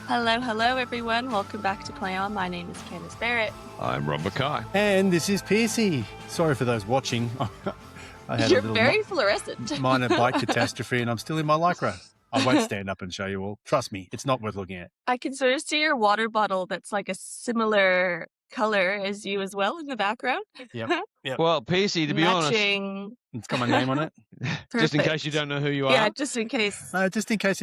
Hello, everyone. Welcome back to Play On. My name is Candace Barrett. I'm Rob Mackay. And this is Pearcey. Sorry for those watching. I had You're a little very fluorescent. minor bike catastrophe and I'm still in my Lycra. I won't stand up and show you all. Trust me, it's not worth looking at. I can sort of see your water bottle that's like a similar color as you as well in the background. Yep. Well, Pearcey, to be honest, It's got my name on it. just in Perfect. case you don't know who you are. Yeah, just in case. Just in case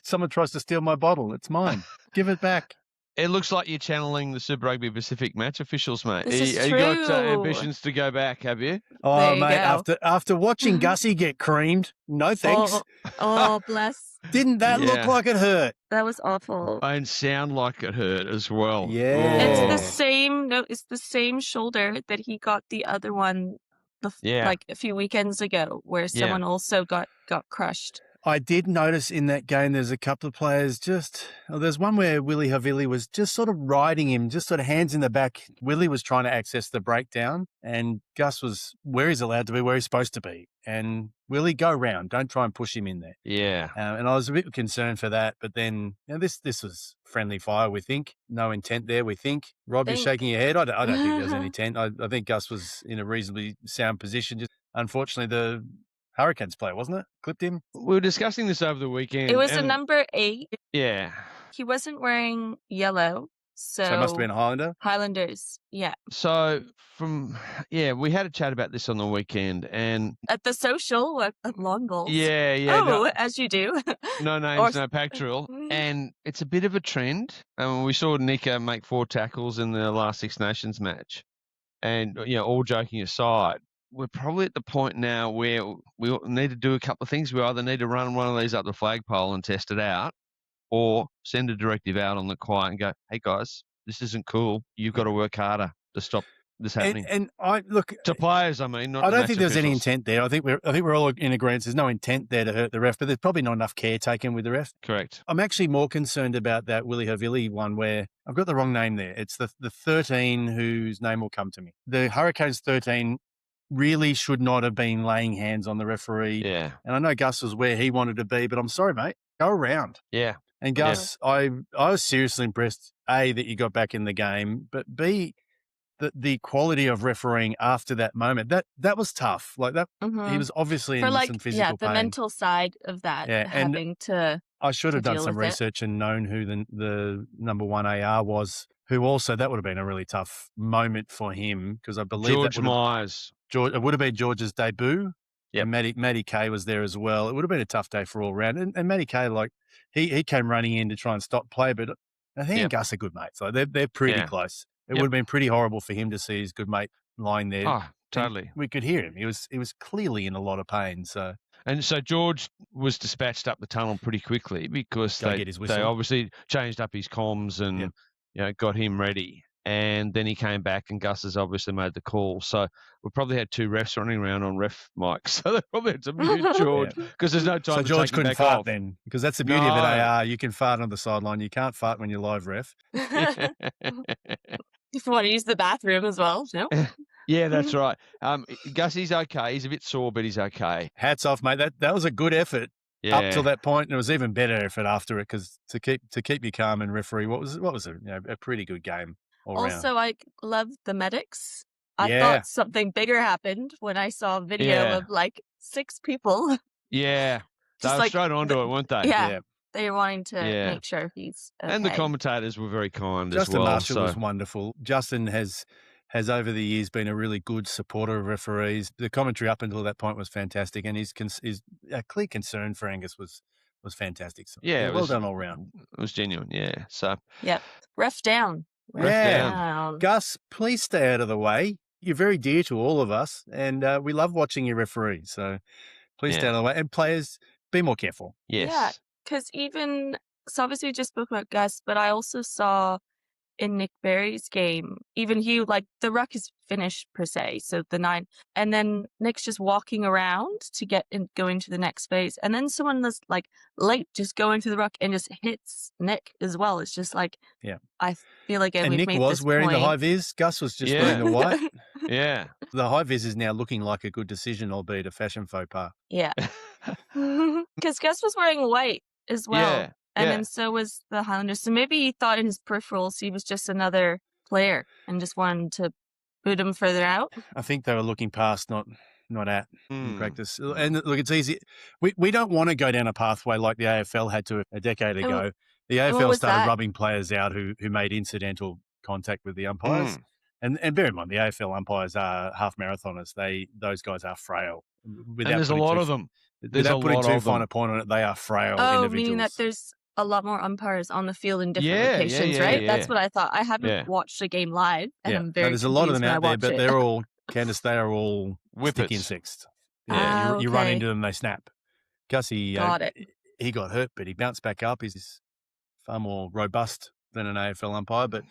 someone tries to steal my bottle. It's mine. Give it back. It looks like you're channeling the Super Rugby Pacific match officials, mate. This is You got true. ambitions to go back, have you? Oh, There you mate, go. after watching Gussie get creamed, no thanks. Oh, bless. Didn't that look Yeah. like it hurt? That was awful. And sound like it hurt as well. Yeah. It's Oh. the same. No, it's the same shoulder that he got the other one, Yeah. like a few weekends ago, where someone also got crushed. I did notice in that game there's a couple of players there's one where Willie Havili was just sort of riding him, just sort of hands in the back. Willie was trying to access the breakdown and Gus was where he's allowed to be, where he's supposed to be. And Willie, go round. Don't try and push him in there. Yeah. And I was a bit concerned for that. But then this was friendly fire, we think. No intent there, we think. Rob, you're shaking your head. I don't think there was any intent. I think Gus was in a reasonably sound position. Just unfortunately, the Hurricanes player, wasn't it? Clipped him. We were discussing this over the weekend. It was a number 8. Yeah. He wasn't wearing yellow, so it must have been a Highlander. Highlanders, yeah. So we had a chat about this on the weekend and At the social at Long Balls. yeah. Oh, as you do. No names, no pack drill. And it's a bit of a trend. We saw Nika make 4 tackles in the last Six Nations match. And, all joking aside, we're probably at the point now where we need to do a couple of things. We either need to run one of these up the flagpole and test it out or send a directive out on the quiet and go, hey, guys, this isn't cool. You've got to work harder to stop this happening. And I look to players, I mean, not I don't match think there's any officials. intent there. I think we're all in agreement. There's no intent there to hurt the ref, but there's probably not enough care taken with the ref. Correct. I'm actually more concerned about that Willie Havili one where I've got the wrong name there. It's the 13 whose name will come to me. The Hurricanes 13 really should not have been laying hands on the referee. Yeah. And I know Gus was where he wanted to be, but I'm sorry, mate. Go around. Yeah. And Gus, I was seriously impressed, A, that you got back in the game, but B, the quality of refereeing after that moment. That was tough. Like that, he was obviously in some physical the pain. mental side of that, having to. I should have done deal some with it. research and known who the number 1 AR was, who also, that would have been a really tough moment for him because I believe George Myers. It would have been George's debut. Yep. And Matty Kay was there as well. It would have been a tough day for all round. And Matty Kay, like, he came running in to try and stop play, but I think and Gus are good mates. So they're pretty close. It would have been pretty horrible for him to see his good mate lying there. Oh, totally. And we could hear him. He was clearly in a lot of pain. So George was dispatched up the tunnel pretty quickly because Go get his whistle. they obviously changed up his comms and got him ready. And then he came back and Gus has obviously made the call. So we probably had 2 refs running around on ref mics. So they probably had to mute George because there's no time So to George take him couldn't back fart off. then because that's the beauty of it, AR. You can fart on the sideline. You can't fart when you're live ref. If you want to use the bathroom as well, no? Yeah, that's right. Gussie's okay. He's a bit sore, but he's okay. Hats off, mate. That was a good effort up till that point, and it was even better effort after it because to keep you calm and referee what was a pretty good game all round. Also, I love the medics. I Yeah. thought something bigger happened when I saw a video of like 6 people. Yeah. They Just were straight onto it, weren't they? Yeah. They were wanting to make sure he's okay. And the commentators were very kind Justin as well. Marshall was wonderful. Justin has over the years been a really good supporter of referees. The commentary up until that point was fantastic, and his clear concern for Angus was fantastic. So, well done all round. It was genuine, yeah. So Ref down. down. Gus, please stay out of the way. You're very dear to all of us, and we love watching you referee. So please stay out of the way. And players, be more careful. Yes. Yeah, because so obviously we just spoke about Gus, but I also saw in Nick Berry's game, even he, like, the ruck is finished per se, so the 9, and then Nick's just walking around to go into the next phase, and then someone that's like late just going to the ruck and just hits Nick as well. It's just like, I feel like and we've Nick made was this wearing point. the high vis. Gus was just wearing the white. Yeah. The high vis is now looking like a good decision, albeit a fashion faux pas. Yeah, because Gus was wearing white as well. Yeah. And then so was the Highlanders. So maybe he thought in his peripherals he was just another player and just wanted to boot him further out. I think they were looking past, not at in Mm. practice. And look, it's easy. We don't want to go down a pathway like the AFL had to a decade ago. The AFL started rubbing players out who made incidental contact with the umpires. And bear in mind, the AFL umpires are half marathoners. Those guys are frail. And there's a lot of them. Without putting too fine a point on it, they are frail individuals. Meaning that there's a lot more umpires on the field in different locations, right? Yeah. That's what I thought. I haven't watched a game live, and I'm very there's a lot of them out there, but it. they're all, Candace, they are all stick insects. Yeah, you run into them, they snap. Gussie, he got hurt, but he bounced back up. He's far more robust than an AFL umpire, but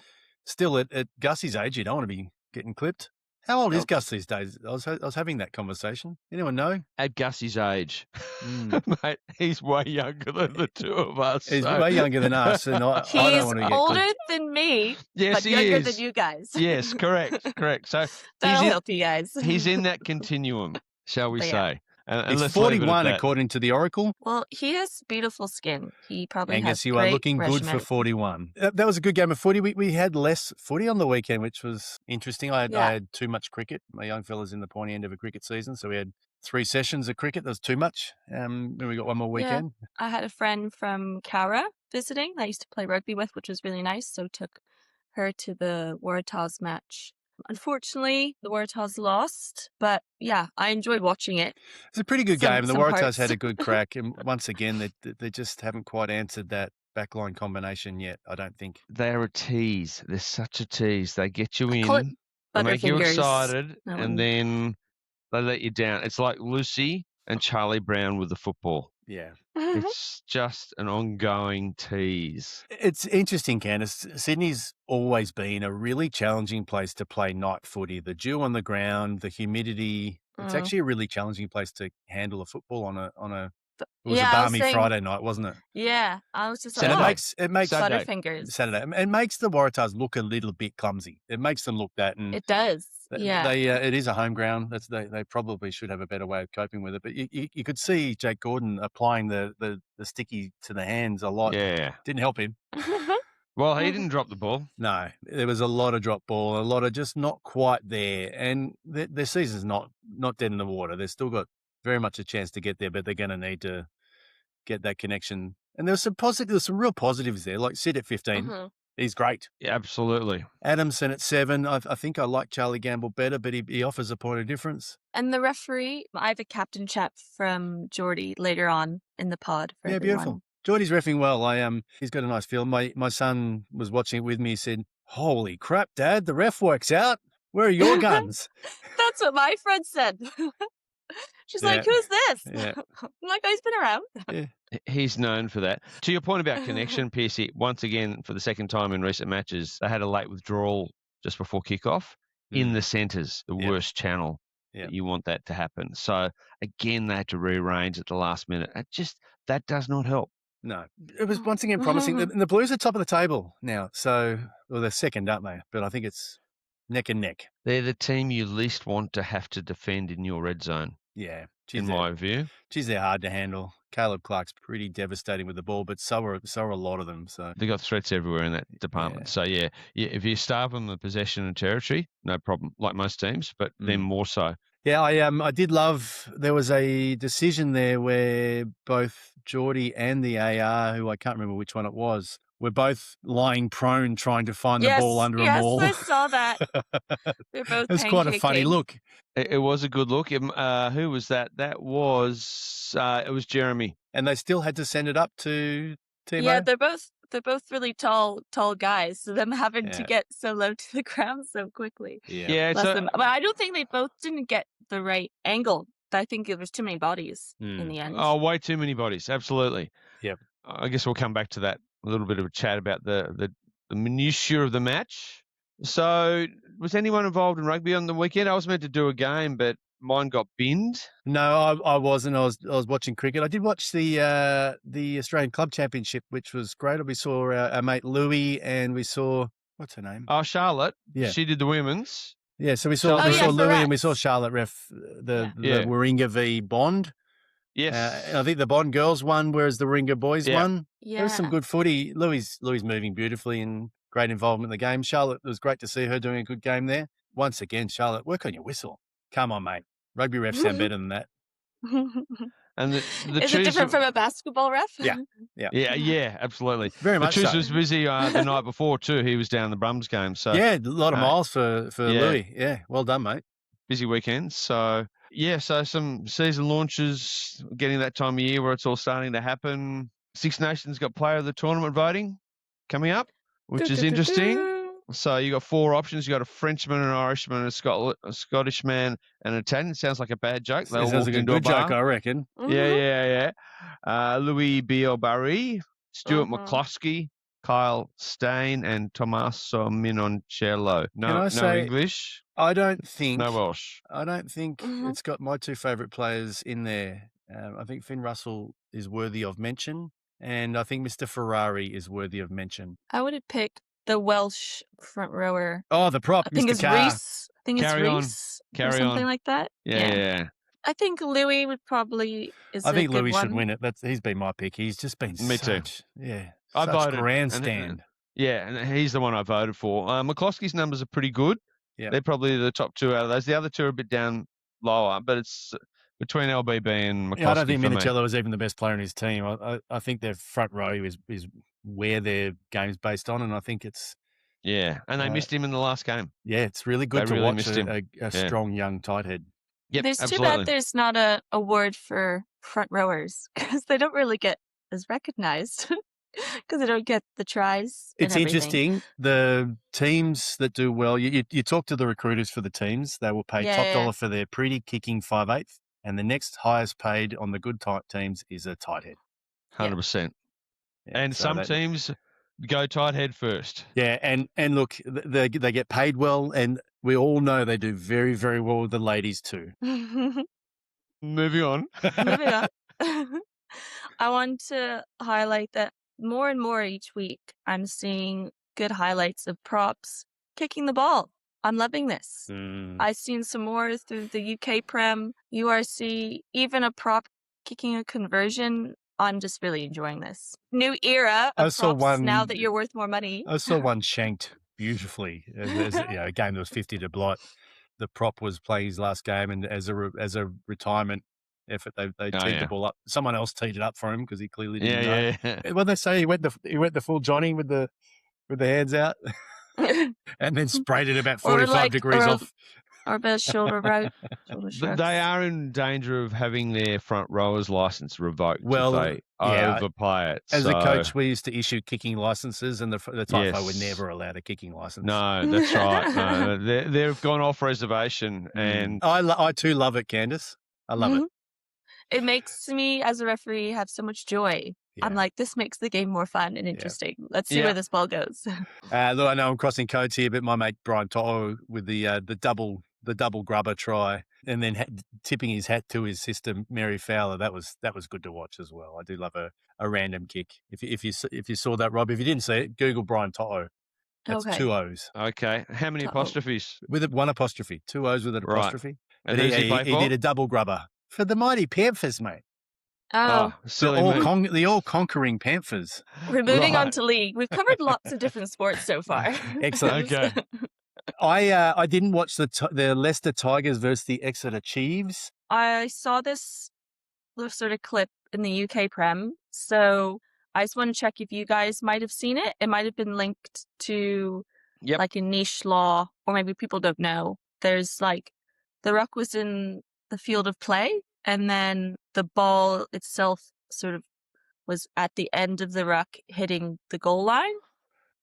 still, at Gussie's age, you don't want to be getting clipped. How old is Gus these days? I was having that conversation. Anyone know? At Gussie's age, mate, he's way younger than the two of us. He's way younger than us, and I don't want to get older than me, but younger than you guys. Yes, correct. So that'll help you guys. He's in that continuum, shall we say? And he's 41 according to the Oracle. Well, he has beautiful skin. He probably Angus, has you are looking good for 41. That was a good game of footy. We had less footy on the weekend, which was interesting. I had too much cricket. My young fella's in the pointy end of a cricket season, so we had 3 sessions of cricket. That was too much. And we got one more weekend. Yeah. I had a friend from Cowra visiting that I used to play rugby with, which was really nice. So took her to the Waratahs match. Unfortunately, the Waratahs lost, but I enjoyed watching it. It's a pretty good game. The Waratahs had a good crack, and once again, they just haven't quite answered that backline combination yet, I don't think. They're a tease. They're such a tease. They get you in, they make you excited, and then they let you down. It's like Lucy and Charlie Brown with the football. Yeah. It's just an ongoing tease. It's interesting, Candace. Sydney's always been a really challenging place to play night footy. The dew on the ground, the humidity. It's actually a really challenging place to handle a football on a it was a balmy Friday night, wasn't it? Yeah. I was just like, it makes Butterfingers. Saturday. It makes the Waratahs look a little bit clumsy. It makes them look that. And it does. It is a home ground. They probably should have a better way of coping with it. But you could see Jake Gordon applying the sticky to the hands a lot. Yeah. Didn't help him. Well, he didn't drop the ball. No, there was a lot of drop ball, a lot of just not quite there. And their season's not dead in the water. They've still got very much a chance to get there, but they're going to need to get that connection. And there's some real positives there, like Sid at 15. He's great. Yeah, absolutely. Adamson at 7. I think I like Charlie Gamble better, but he offers a point of difference. And the referee, I have a captain chat from Geordie later on in the pod. For everyone. Beautiful. Geordie's reffing well. He's got a nice feel. My son was watching it with me. He said, "Holy crap, Dad, the ref works out. Where are your guns?" That's what my friend said. She's like, "Who's this?" Yeah. I'm like, "Oh, he's been around." Yeah. He's known for that. To your point about connection, Pearcey, once again, for the second time in recent matches, they had a late withdrawal just before kickoff in the centres, the worst channel. Yeah. You want that to happen. So, again, they had to rearrange at the last minute. That does not help. No. It was once again promising. And the Blues are top of the table now. So, they're second, aren't they? But I think it's neck and neck. They're the team you least want to have to defend in your red zone. Yeah. In my view. Geez, they're hard to handle. Caleb Clark's pretty devastating with the ball, but so are a lot of them. So they've got threats everywhere in that department. So if you starve them the possession and territory, no problem, like most teams, but then more so. Yeah, I did love. There was a decision there where both Geordie and the AR, who I can't remember which one it was, were both lying prone trying to find the ball under a maul. Yes, I saw that. They're both. It's quite a funny look. It was a good look. Who was that? That was it was Jeremy. And they still had to send it up to Timo. Yeah, they're both really tall guys. So them having to get so low to the ground so quickly. Yeah. But I don't think they both didn't get the right angle. I think there was too many bodies in the end. Oh, way too many bodies. Absolutely. Yep. I guess we'll come back to that. A little bit of a chat about the minutiae of the match. So, was anyone involved in rugby on the weekend? I was meant to do a game, but mine got binned. No, I wasn't. I was watching cricket. I did watch the Australian Club Championship, which was great. We saw our mate Louie, and we saw what's her name? Oh, Charlotte. Yeah, she did the women's. Yeah, so we saw Louie and we saw Charlotte ref the Warringah v Bond. Yes. I think the Bond girls won, whereas the Ringer boys Yeah. won. There was some good footy. Louis moving beautifully and great involvement in the game. Charlotte, it was great to see her doing a good game there. Once again, Charlotte, work on your whistle. Come on, mate. Rugby refs sound better than that. And the Is it different from a basketball ref? Yeah, absolutely. Very much Chus so. was busy the night before too. He was down the Brums game. So yeah, a lot of miles for Louis. Yeah, well done, mate. busy weekend. So so some season launches, getting that time of year where it's all starting to happen. Six Nations got player of the tournament voting coming up, which is interesting. So you got 4 options. You got a Frenchman, an Irishman, a Scottish man, and an Italian. Sounds like a bad joke. They all Sounds walked like a into good bar. joke, I reckon. Yeah. Louis Bielbarri, Stuart McCloskey, Kyle Stain, and Tommaso Minoncello. No English. I don't think. No Welsh. I don't think it's got my 2 favourite players in there. I think Finn Russell is worthy of mention, and I think Mr. Ferrari is worthy of mention. I would have picked the Welsh front rower. Oh, the prop, I think Mr. it's Carr. Reese. I think it's Reese or something like that. Yeah. I think Louis would probably I think Louis one. should win it. He's been my pick. He's just been Me too. I voted grandstand. And he's the one I voted for. McCloskey's numbers are pretty good. Yeah. They're probably the top 2 out of those. The other 2 are a bit down lower, but it's between LBB and McCloskey. I don't think Minoncello is even the best player in his team. I think their front row is where their game's based on, and I think it's... Yeah, and they missed him in the last game. Yeah, it's really good to watch a strong young tight head. Yep, there's absolutely. too bad there's not a award for front rowers because they don't really get as recognized because they don't get the tries. It's interesting. The teams that do well, you talk to the recruiters for the teams, they will pay top dollar for their pretty kicking 5/8, and the next highest paid on the good tight teams is a tight head. 100%. Yeah, and some teams go tight head first. Yeah, and look, they get paid well, and we all know they do very, very well with the ladies too. Moving on. I want to highlight that more and more each week, I'm seeing good highlights of props kicking the ball. I'm loving this. I've seen some more through the UK Prem, URC, even a prop kicking a conversion. I'm just really enjoying this. New era of props now that you're worth more money. I saw one shanked beautifully. A game that was 50 to blight. The prop was playing his last game, and as a retirement effort, they teed the ball up. Someone else teed it up for him because he clearly didn't know. Yeah. What they say, he went the full Johnny with the hands out, and then sprayed it about 45 degrees off. Or about shoulder right. They are in danger of having their front rowers license revoked if they overplay it. As a coach, we used to issue kicking licenses, and the Typho were never allowed a kicking license. No, that's right. No, they've gone off reservation, and I too love it, Candace. I love it. It makes me, as a referee, have so much joy. Yeah. I'm like, this makes the game more fun and interesting. Yeah. Let's see where this ball goes. Look, I know I'm crossing codes here, but my mate Brian Toto with the double grubber try, and then tipping his hat to his sister Mary Fowler. That was good to watch as well. I do love a random kick. If you saw that, Rob, if you didn't see it, Google Brian Toto. That's 2 O's. Okay. How many apostrophes? With it, 1 apostrophe. 2 O's with an apostrophe. And but he did a double grubber for the mighty Panthers, mate. Oh, silly the all-conquering Panthers. We're moving on to league. We've covered lots of different sports so far. Excellent. Okay. I didn't watch the Leicester Tigers versus the Exeter Chiefs. I saw this sort of clip in the UK Prem, so I just want to check if you guys might have seen it. It might have been linked to like a niche law, or maybe people don't know. There's like the ruck was in the field of play, and then the ball itself sort of was at the end of the ruck hitting the goal line.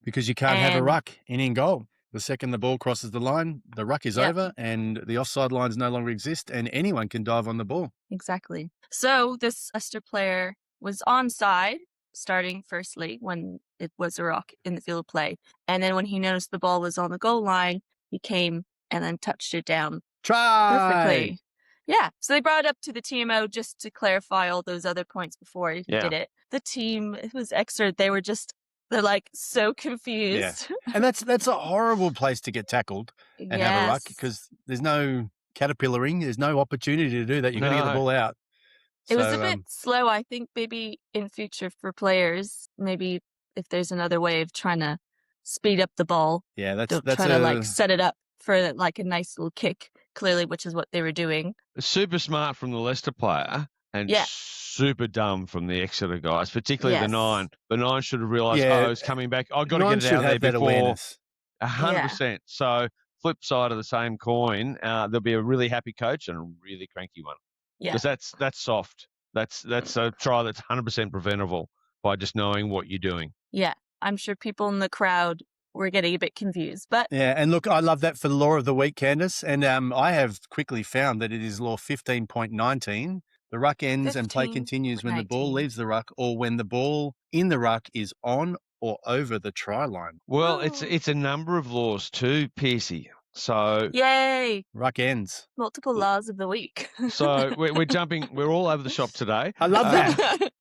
Because you can't have a ruck in goal. The second the ball crosses the line, the ruck is over and the offside lines no longer exist, and anyone can dive on the ball. Exactly. So this Leicester player was onside starting firstly when it was a ruck in the field of play. And then when he noticed the ball was on the goal line, he came and then touched it down. Try! Perfectly. Yeah. So they brought it up to the TMO just to clarify all those other points before he did it. The team, it was Exeter, they're like so confused. Yeah. And that's a horrible place to get tackled and have a ruck because there's no caterpillaring. There's no opportunity to do that. You've got to get the ball out. It was a So, bit slow, I think, maybe in future for players. Maybe if there's another way of trying to speed up the ball, yeah, that's don't try to like a set it up for like a nice little kick, clearly, which is what they were doing. Super smart from the Leicester player and Yeah. super dumb from the Exeter guys, particularly the Yes. 9. The 9 should have realised, Yeah, it's coming back. I've got to nine get it should out there have that before awareness. 100%. So flip side of the same coin, there'll be a really happy coach and a really cranky one. Yeah. Because that's soft. That's a try that's 100% preventable by just knowing what you're doing. Yeah. I'm sure people in the crowd were getting a bit confused, but Yeah, and look, I love that for the law of the week, Candace. And I have quickly found that it is law 15.19. The ruck ends and play continues when the ball 15.19. leaves the ruck or when the ball in the ruck is on or over the try line. Well, Woo. it's a number of laws too, Pearcey. So Yay. Ruck ends. Multiple laws of the week. so we're jumping. We're all over the shop today. I love that.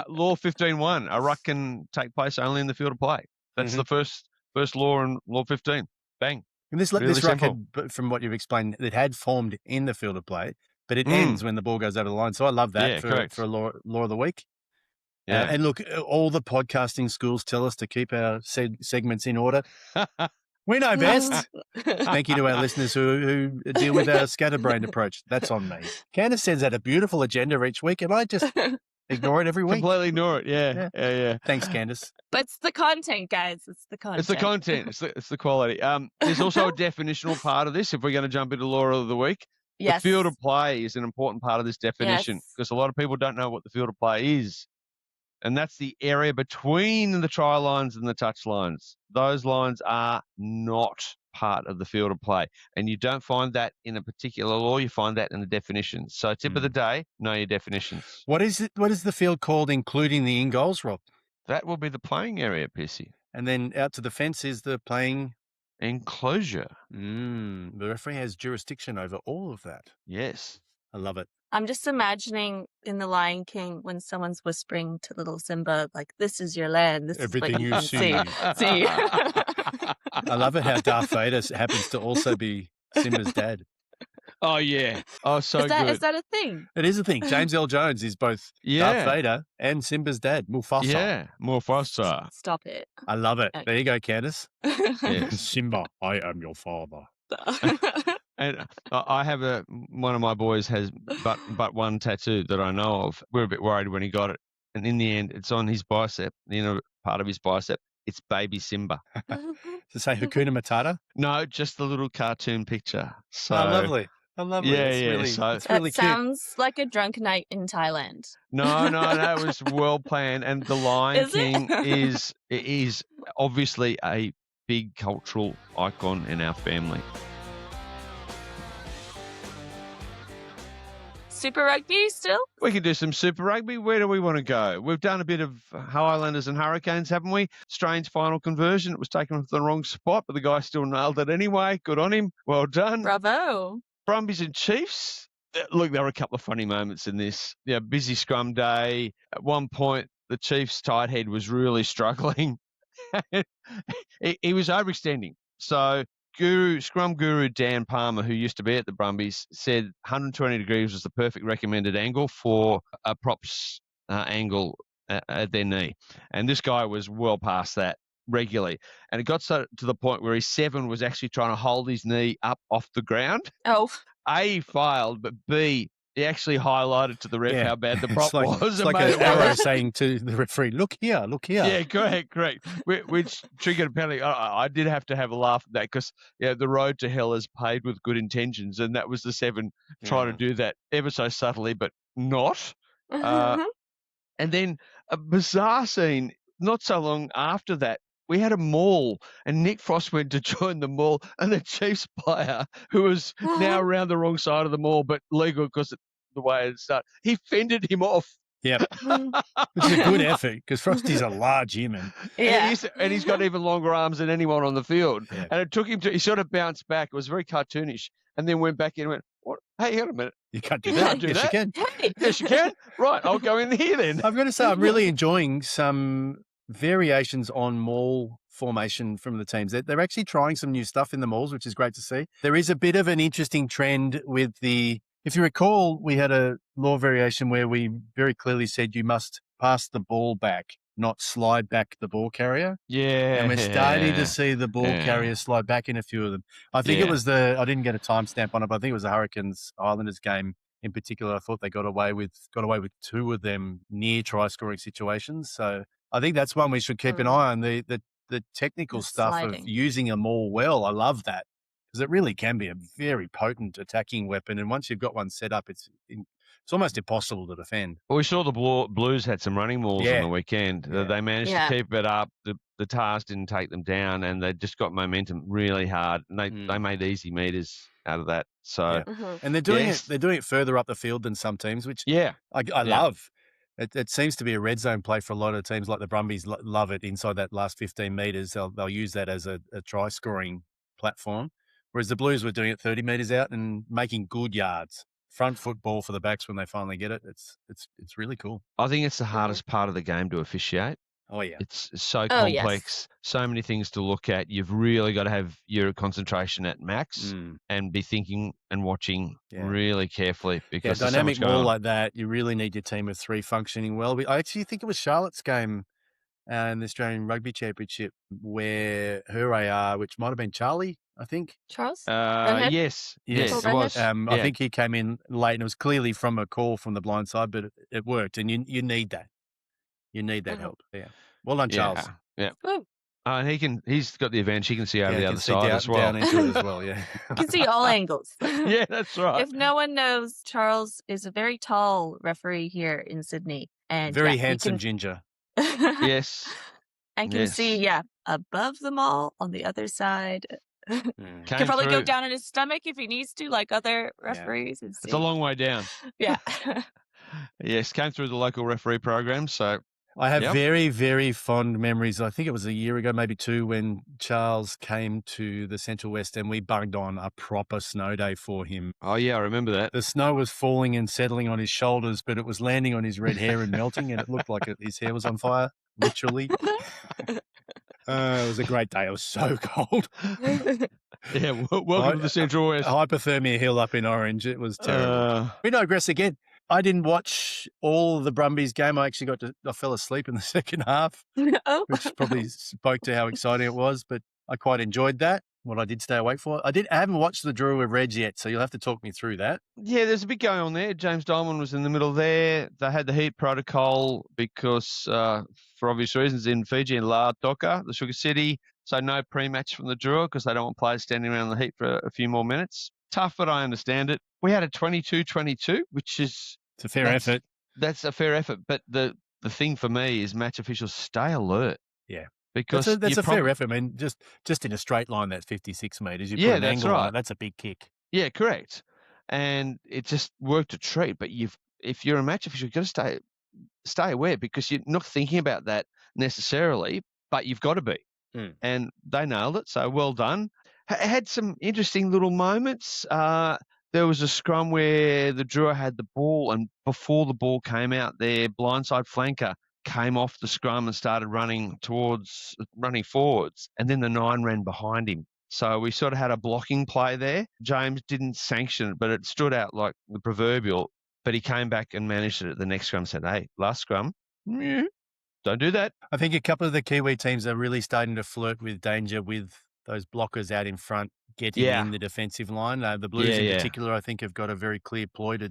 Law 15.1. A ruck can take place only in the field of play. That's the first law in Law 15. Bang. And this Really ruck simple. had, from what you've explained, it had formed in the field of play, but it ends when the ball goes over the line. So I love that for a law of the week. Yeah. And look, all the podcasting schools tell us to keep our segments in order. We know best. Thank you to our listeners who deal with our scatterbrained approach. That's on me. Candace sends out a beautiful agenda each week, and I just ignore it every week. Completely ignore it. Yeah. Thanks, Candace. But it's the content, guys. It's the content. It's the content. It's the quality. There's also a definitional part of this. If we're going to jump into law of the week, Yes. the field of play is an important part of this definition because a lot of people don't know what the field of play is. And that's the area between the try lines and the touch lines. Those lines are not part of the field of play. And you don't find that in a particular law. You find that in the definitions. So tip of the day, know your definitions. What is it? What is the field called, including the in-goals, Rob? That will be the playing area, Pearcey. And then out to the fence is the playing enclosure. The referee has jurisdiction over all of that. Yes. I love it. I'm just imagining in The Lion King when someone's whispering to little Simba, like, this is your land. This Everything is you what see. see. I love it how Darth Vader happens to also be Simba's dad. Oh, yeah. Oh, so good. Is that a thing? It is a thing. James L. Jones is both Darth Vader and Simba's dad, Mufasa. Yeah, Mufasa. Stop it. I love it. Okay. There you go, Candace. Yes. Simba, I am your father. And I have one of my boys has but one tattoo that I know of. We're a bit worried when he got it. And in the end, it's on his bicep, the inner part of his bicep. It's baby Simba. To say Hakuna Matata? No, just the little cartoon picture. So lovely. I love it. Yeah, it's yeah. Really, So it's really That sounds like a drunk night in Thailand. No, that was well planned. And the Lion King is obviously a big cultural icon in our family. Super Rugby still? We can do some Super Rugby. Where do we want to go? We've done a bit of Highlanders and Hurricanes, haven't we? Strange final conversion. It was taken from the wrong spot, but the guy still nailed it anyway. Good on him. Well done. Bravo. Brumbies and Chiefs. Look, there were a couple of funny moments in this. Yeah, busy scrum day. At one point, the Chiefs tight head was really struggling. he was overextending. So Scrum guru Dan Palmer, who used to be at the Brumbies, said 120 degrees was the perfect recommended angle for a props angle at their knee. And this guy was well past that regularly. And it got to the point where his 7 was actually trying to hold his knee up off the ground. Oh. A, he failed, but B, he actually highlighted to the ref how bad the prop was. It's like an arrow saying to the referee, look here. Yeah, correct. Which triggered a penalty. I did have to have a laugh at that because the road to hell is paved with good intentions, and that was the 7 trying to do that ever so subtly, but not. And then a bizarre scene not so long after that. We had a maul, and Nick Frost went to join the maul, and the Chiefs player, who was now around the wrong side of the maul, but legal because the way it started, he fended him off. Yep. Which is a good effort because Frosty's a large human. Yeah. And he's got even longer arms than anyone on the field. Yeah. And it took him he sort of bounced back. It was very cartoonish. And then went back in and went, what? Hey, hang on a minute. You can't do that. do Yes, that. you can. Hey. Yes, you can. Right, I'll go in here then. I've got to say, I'm really enjoying some variations on maul formation from the teams. They're actually trying some new stuff in the mauls, which is great to see. There is a bit of an interesting trend with the If you recall, we had a law variation where we very clearly said you must pass the ball back, not slide back the ball carrier. Yeah. And we're starting to see the ball Yeah. carriers slide back in a few of them. I think it was I didn't get a timestamp on it, but I think it was the Hurricanes Highlanders game in particular. I thought they got away with 2 of them near try scoring situations. So I think that's one we should keep an eye on. The technical stuff sliding. of using a maul well. I love that because it really can be a very potent attacking weapon. And once you've got one set up, it's almost impossible to defend. Well, we saw the Blues had some running mauls on the weekend. Yeah. They managed to keep it up. The Tars didn't take them down, and they just got momentum really hard. And they made easy meters out of that. So, and they're doing it. They're doing it further up the field than some teams, which I love. It seems to be a red zone play for a lot of teams, like the Brumbies love it inside that last 15 meters. They'll use that as a try scoring platform, whereas the Blues were doing it 30 meters out and making good yards. Front foot ball for the backs when they finally get it. It's really cool. I think it's the hardest part of the game to officiate. Oh, yeah. It's so complex, so many things to look at. You've really got to have your concentration at max and be thinking and watching really carefully because dynamic so maul like that, you really need your team of 3 functioning well. I actually think it was Charlotte's game in the Australian Rugby Championship where her AR, which might have been Charlie, I think. Charles? Yes, it was. I think he came in late and it was clearly from a call from the blind side, but it worked. And you need that. You need that help. Yeah. Well done, Charles. Yeah. And he's got the advantage. He can see over the other side as well. Down into it as well, yeah. You can see all angles. Yeah, that's right. If no one knows, Charles is a very tall referee here in Sydney. And very handsome ginger. Yes. And can see, above the maul on the other side. Can probably go down in his stomach if he needs to, like other referees. It's a long way down. Yeah. Yes, came through the local referee program, so... I have very, very fond memories. I think it was a year ago, maybe 2, when Charles came to the Central West and we bugged on a proper snow day for him. Oh, yeah, I remember that. The snow was falling and settling on his shoulders, but it was landing on his red hair and melting, and it looked like his hair was on fire, literally. It was a great day. It was so cold. Yeah, welcome to the Central West. Hypothermia hill up in Orange. It was terrible. We digress again. I didn't watch all of the Brumbies game. I actually I fell asleep in the second half, which probably spoke to how exciting it was, but I quite enjoyed that, what I did stay awake for. I haven't watched the draw with Reg yet, so you'll have to talk me through that. Yeah, there's a bit going on there. James Diamond was in the middle there. They had the heat protocol because, for obvious reasons, in Fiji and La Toka, the Sugar City, so no pre-match from the draw because they don't want players standing around the heat for a few more minutes. Tough, but I understand it. We had a 22-22, which is... It's a fair effort. That's a fair effort. But the thing for me is match officials stay alert. Yeah. Because that's a fair effort. I mean, just in a straight line, that's 56 metres. You put an angle on it, that's a big kick. Yeah, correct. And it just worked a treat. But if you're a match official, you've got to stay aware because you're not thinking about that necessarily, but you've got to be. And they nailed it. So well done. Had some interesting little moments. There was a scrum where the Drua had the ball, and before the ball came out, their blindside flanker came off the scrum and started running forwards, and then the 9 ran behind him. So we sort of had a blocking play there. James didn't sanction it, but it stood out like the proverbial. But he came back and managed it at the next scrum and said, hey, last scrum, don't do that. I think a couple of the Kiwi teams are really starting to flirt with danger with those blockers out in front getting in the defensive line. The Blues in particular, I think, have got a very clear ploy to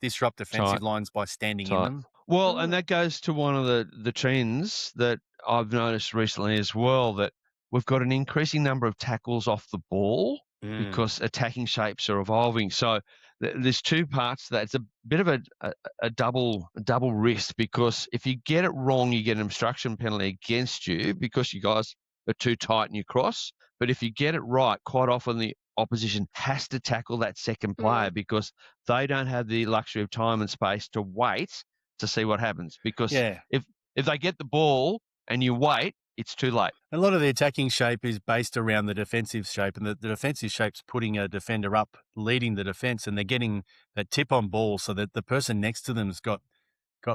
disrupt defensive lines by standing in them. Well, and that goes to one of the trends that I've noticed recently as well, that we've got an increasing number of tackles off the ball because attacking shapes are evolving. So there's 2 parts to that. It's a bit of a double risk because if you get it wrong, you get an obstruction penalty against you because you guys are too tight and you cross. But if you get it right, quite often the opposition has to tackle that second player because they don't have the luxury of time and space to wait to see what happens. Because if they get the ball and you wait, it's too late. A lot of the attacking shape is based around the defensive shape, and the defensive shape's putting a defender up, leading the defense, and they're getting that tip on ball so that the person next to them's got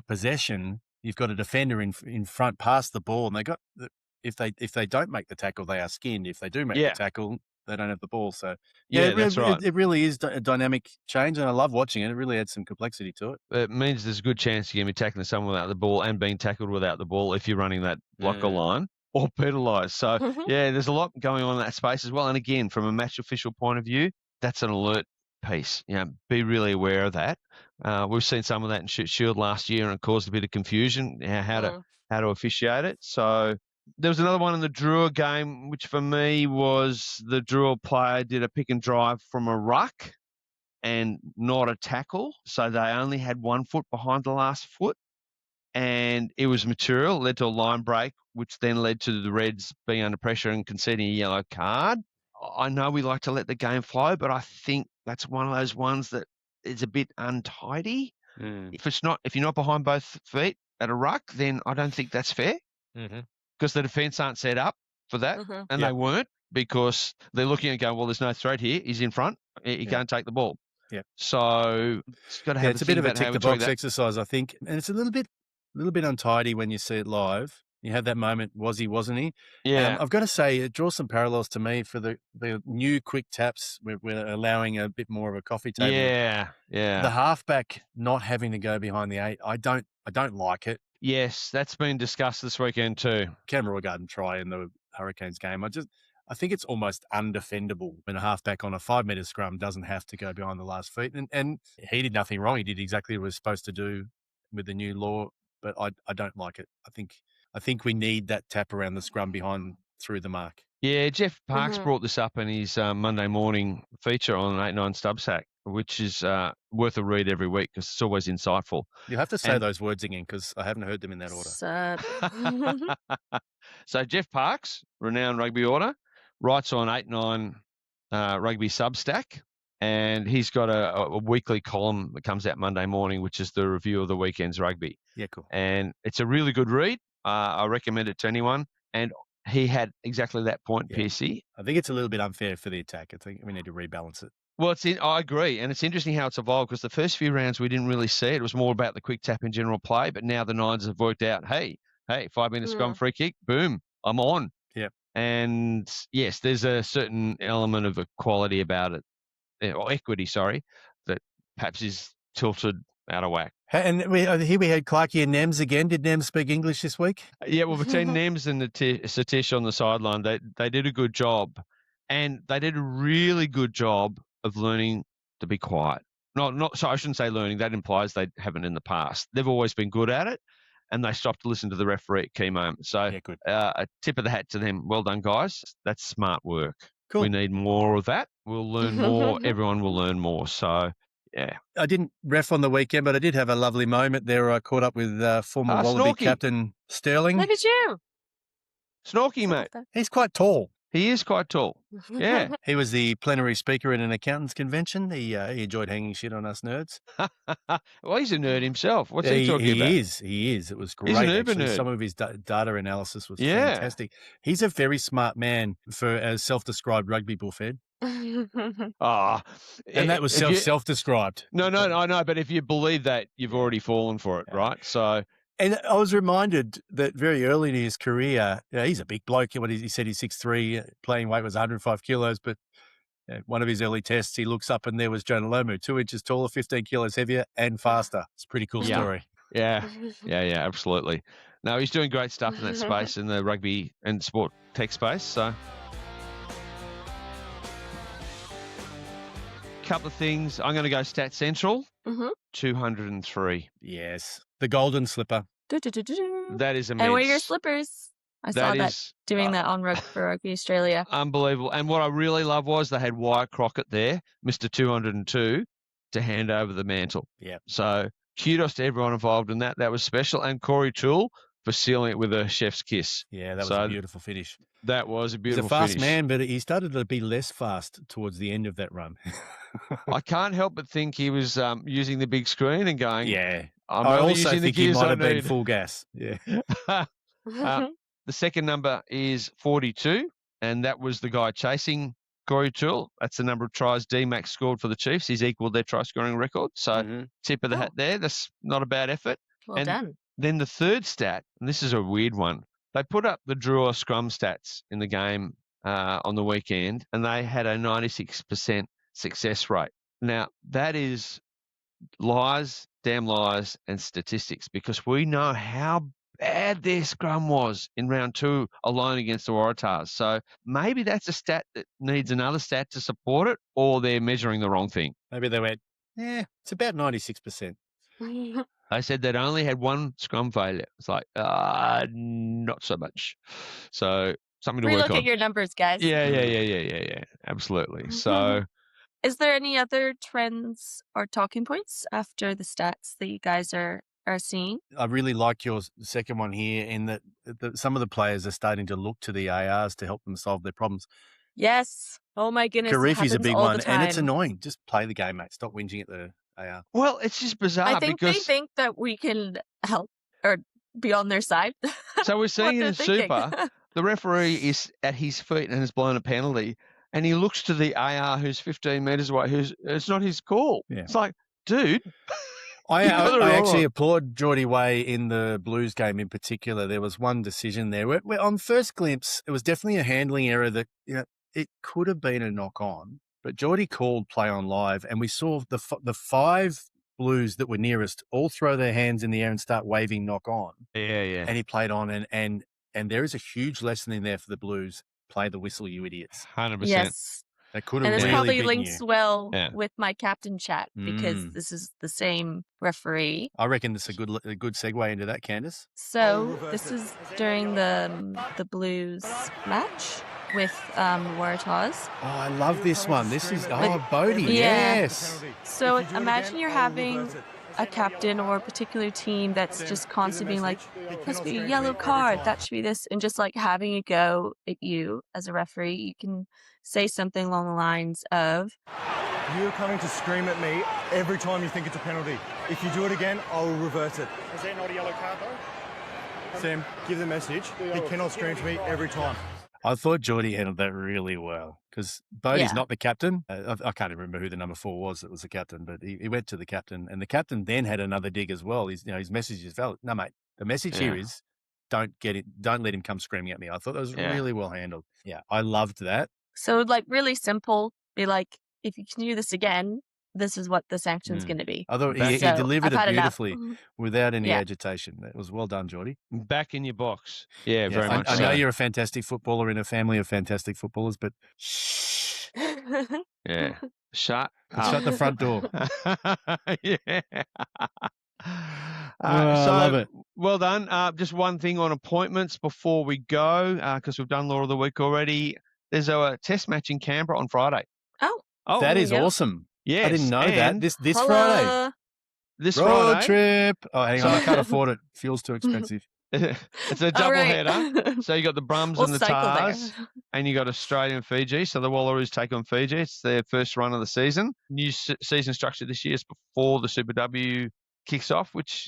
possession. You've got a defender in front past the ball, and they got if they don't make the tackle, they are skinned. If they do make the tackle, they don't have the ball. So Yeah, that's right. It really is a dynamic change, and I love watching it. It really adds some complexity to it. It means there's a good chance you're going to be tackling someone without the ball and being tackled without the ball if you're running that blocker line or penalised. So, yeah, there's a lot going on in that space as well. And again, from a match official point of view, that's an alert piece. Be really aware of that. We've seen some of that in Shield last year, and it caused a bit of confusion how to officiate it. So there was another one in the Drua game, which for me was the Drua player did a pick and drive from a ruck and not a tackle. So they only had 1 foot behind the last foot. And it was material, led to a line break, which then led to the Reds being under pressure and conceding a yellow card. I know we like to let the game flow, but I think that's one of those ones that is a bit untidy. If you're not behind both feet at a ruck, then I don't think that's fair because the defence aren't set up for that, and they weren't because they're looking and going, well, there's no threat here. He's in front. He can't take the ball. Yeah. So it's got to have it's a bit of a tick the box exercise, I think, and it's a little bit untidy when you see it live. You have that moment, was he, wasn't he? Yeah. I've got to say, it draws some parallels to me for the new quick taps. We're allowing a bit more of a coffee table. Yeah. The halfback not having to go behind the 8, I don't like it. Yes, that's been discussed this weekend too. Cameron Roy Garden try in the Hurricanes game. I think it's almost undefendable when a halfback on a 5-metre scrum doesn't have to go behind the last feet. And he did nothing wrong. He did exactly what he was supposed to do with the new law, but I don't like it. I think we need that tap around the scrum behind through the mark. Yeah, Jeff Parks brought this up in his Monday morning feature on 8-9 Substack, which is worth a read every week because it's always insightful. You have to say those words again because I haven't heard them in that order. So Jeff Parks, renowned rugby order, writes on 8-9 Rugby Substack, and he's got a weekly column that comes out Monday morning, which is the review of the weekend's rugby. Yeah, cool. And it's a really good read. I recommend it to anyone. And he had exactly that point, Pearcey. I think it's a little bit unfair for the attack. I think we need to rebalance it. Well, I agree. And it's interesting how it's evolved because the first few rounds we didn't really see it. It was more about the quick tap in general play. But now the Nines have worked out, hey, 5-minute scrum free kick, boom, I'm on. Yeah. And yes, there's a certain element of equality about it, or equity, that perhaps is tilted out of whack. And here we had Clarkey and Nems again. Did Nems speak English this week? Yeah, well, between Nems and Satish on the sideline, they did a good job. And they did a really good job of learning to be quiet. So I shouldn't say learning. That implies they haven't in the past. They've always been good at it. And they stopped to listen to the referee at key moments. So a tip of the hat to them. Well done, guys. That's smart work. Cool. We need more of that. We'll learn more. Everyone will learn more. So, yeah. I didn't ref on the weekend, but I did have a lovely moment there where I caught up with former Wallaby captain Sterling. Look at you. Snorky, mate. He's quite tall. He is quite tall. Yeah. He was the plenary speaker at an accountants convention. He enjoyed hanging shit on us nerds. Well, he's a nerd himself. What's he talking about? He is. It was great. He's an uber nerd. Some of his data analysis was fantastic. He's a very smart man for a self-described rugby bullfed. And that was self-described. No, I know. But if you believe that, you've already fallen for it, right? So... And I was reminded that very early in his career, he's a big bloke. What he said, he's 6'3", playing weight was 105 kilos. But one of his early tests, he looks up and there was Jonah Lomu, 2 inches taller, 15 kilos heavier and faster. It's a pretty cool story. Yeah, absolutely. No, he's doing great stuff in that space, in the rugby and sport tech space. So, couple of things. I'm going to go Stat Central. 203. Yes. The golden slipper. That is immense. And wear your slippers. I saw that doing that on for Rugby Australia. Unbelievable. And what I really love was they had Wyatt Crockett there, Mr. 202, to hand over the mantle. Yeah. So kudos to everyone involved in that. That was special. And Corey Toole for sealing it with a chef's kiss. Yeah, that was a beautiful finish. That was a beautiful finish. He's a fast man, but he started to be less fast towards the end of that run. I can't help but think he was using the big screen and going, yeah. I also think he might have been full gas. Yeah. The second number is 42, and that was the guy chasing Corey Toole. That's the number of tries D-Max scored for the Chiefs. He's equalled their try-scoring record. So tip of the hat there. That's not a bad effort. Well done. Then the third stat, and this is a weird one. They put up the Drua scrum stats in the game on the weekend, and they had a 96% success rate. Now, that is lies, damn lies, and statistics, because we know how bad their scrum was in round 2 alone against the Waratahs. So maybe that's a stat that needs another stat to support it, or they're measuring the wrong thing. Maybe they went, it's about 96%. They said they'd only had one scrum failure. It's like, not so much. So something to work Relook on. at your numbers, guys. Yeah. Absolutely. So is there any other trends or talking points after the stats that you guys are seeing? I really like your second one here in that some of the players are starting to look to the ARs to help them solve their problems. Yes. Oh my goodness. Karifi's a big all one, the time. and it's annoying. Just play the game, mate. Stop whinging at the AR. Well, it's just bizarre. I think because they think that we can help or be on their side. So we're seeing it in thinking. Super. The referee is at his feet and has blown a penalty, and he looks to the AR who's 15 metres away. It's not his call. Yeah. It's like, dude. I actually applaud Geordie Way in the Blues game in particular. There was one decision there where on first glimpse, it was definitely a handling error that it could have been a knock on, but Geordie called play on live, and we saw the 5 Blues that were nearest all throw their hands in the air and start waving knock on. Yeah. And he played on, and there is a huge lesson in there for the Blues. Play the whistle, you idiots. 100%. Yes. That could have and this really probably bitten links you. well with my captain chat because Mm. this is the same referee. I reckon this is a good segue into that, Candace. So this is during the Blues match with Waratahs. Oh, I love this one. This is Bodie. Yeah. Yes. So imagine you're having a captain or a particular team that's just constantly being like, this should be a yellow card, that should be this, and just like having a go at you as a referee. You can say something along the lines of, you're coming to scream at me every time you think it's a penalty. If you do it again, I will reverse it. Is that not a yellow card though? Sam, give the message. He cannot scream to me every time. I thought Geordie handled that really well because Bodie's not the captain. I can't even remember who the number 4 was that was the captain, but he went to the captain, and the captain then had another dig as well. His message is valid. No, mate, the message here is don't let him come screaming at me. I thought that was really well handled. Yeah, I loved that. So like really simple, be like, if you can do this again, this is what the sanction's going to be. I thought he delivered it beautifully without any agitation. That was well done, Geordie. Back in your box. Yeah, very much I so. know you're a fantastic footballer in a family of fantastic footballers, but shh. Yeah. Shut up. Shut the front door. Yeah. I love it. Well done. Just one thing on appointments before we go, because we've done Law of the Week already. There's a test match in Canberra on Friday. Oh, that is awesome. Yes, I didn't know that. This Holla. Friday. This Road Friday. trip. Oh, hang on. I can't afford it. Fuel's too expensive. It's a double header. So you got the Brums and the Tars, and you got Australia and Fiji. So the Wallaroos take on Fiji. It's their first run of the season. New season structure this year is before the Super W kicks off, which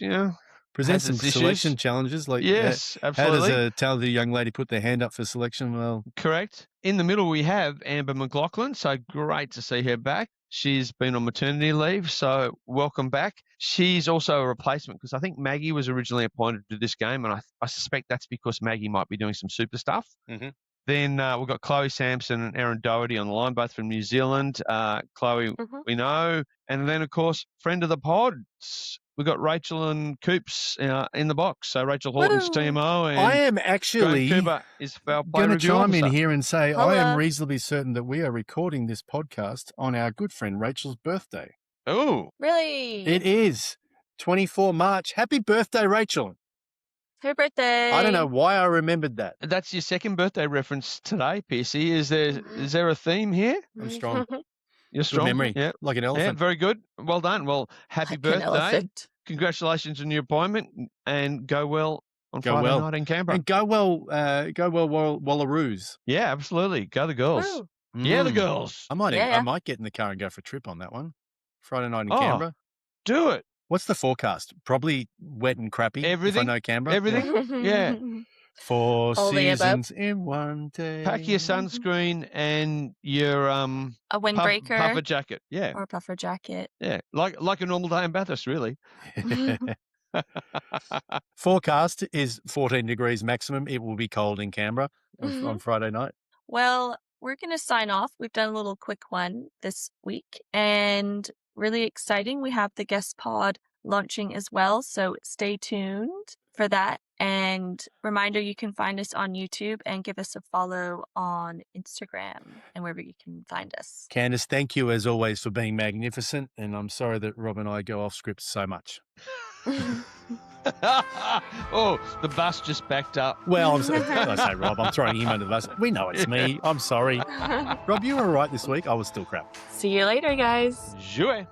presents has some its selection issues. challenges. Like Yes, how absolutely. does a talented young lady put their hand up for selection? Well, correct. In the middle, we have Amber McLaughlin. So great to see her back. She's been on maternity leave, so welcome back. She's also a replacement because I think Maggie was originally appointed to this game, and I suspect that's because Maggie might be doing some super stuff. Mm-hmm. Then we've got Chloe Sampson and Erin Doherty on the line, both from New Zealand. Chloe, we know. And then, of course, friend of the pods, we've got Rachel and Coops in the box. So Rachel Horton's TMO and I am actually Cooper is our play going to review chime in officer. here and say Holla. I am reasonably certain that we are recording this podcast on our good friend Rachel's birthday. Oh, Really? It is 24 March. Happy birthday, Rachel. Happy birthday. I don't know why I remembered that. that's your second birthday reference today, Pearcey. Is there a theme here? I'm strong. You're Good strong. memory. Yeah. Like an Yeah, elephant. very good. Well done. Well, happy Like an birthday. elephant. Congratulations on your appointment and go well on Go Friday well. night in Canberra. And go well, Wallaroos. Yeah, absolutely. Go the girls. Woo. Yeah, the Mm. girls. I might Yeah. get in the car and go for a trip on that one. Friday night in Oh. Canberra. Do it. What's the forecast? Probably wet and crappy. Everything. If I know Canberra. Everything. Yeah. 4 All the above. seasons in one day. Pack your sunscreen and your A windbreaker puffer jacket. Yeah. or a puffer jacket. Yeah. Like a normal day in Bathurst, really. Forecast is 14 degrees maximum. It will be cold in Canberra on Friday night. Well, we're going to sign off. We've done a little quick one this week and really exciting. We have the guest pod launching as well. So stay tuned for that. And reminder, you can find us on YouTube and give us a follow on Instagram and wherever you can find us. Candace, thank you as always for being magnificent. And I'm sorry that Rob and I go off script so much. Oh, the bus just backed up. Well, I say Rob, I'm throwing him under the bus. We know it's me. I'm sorry. Rob, you were all right this week. I was still crap. See you later, guys. Jouet.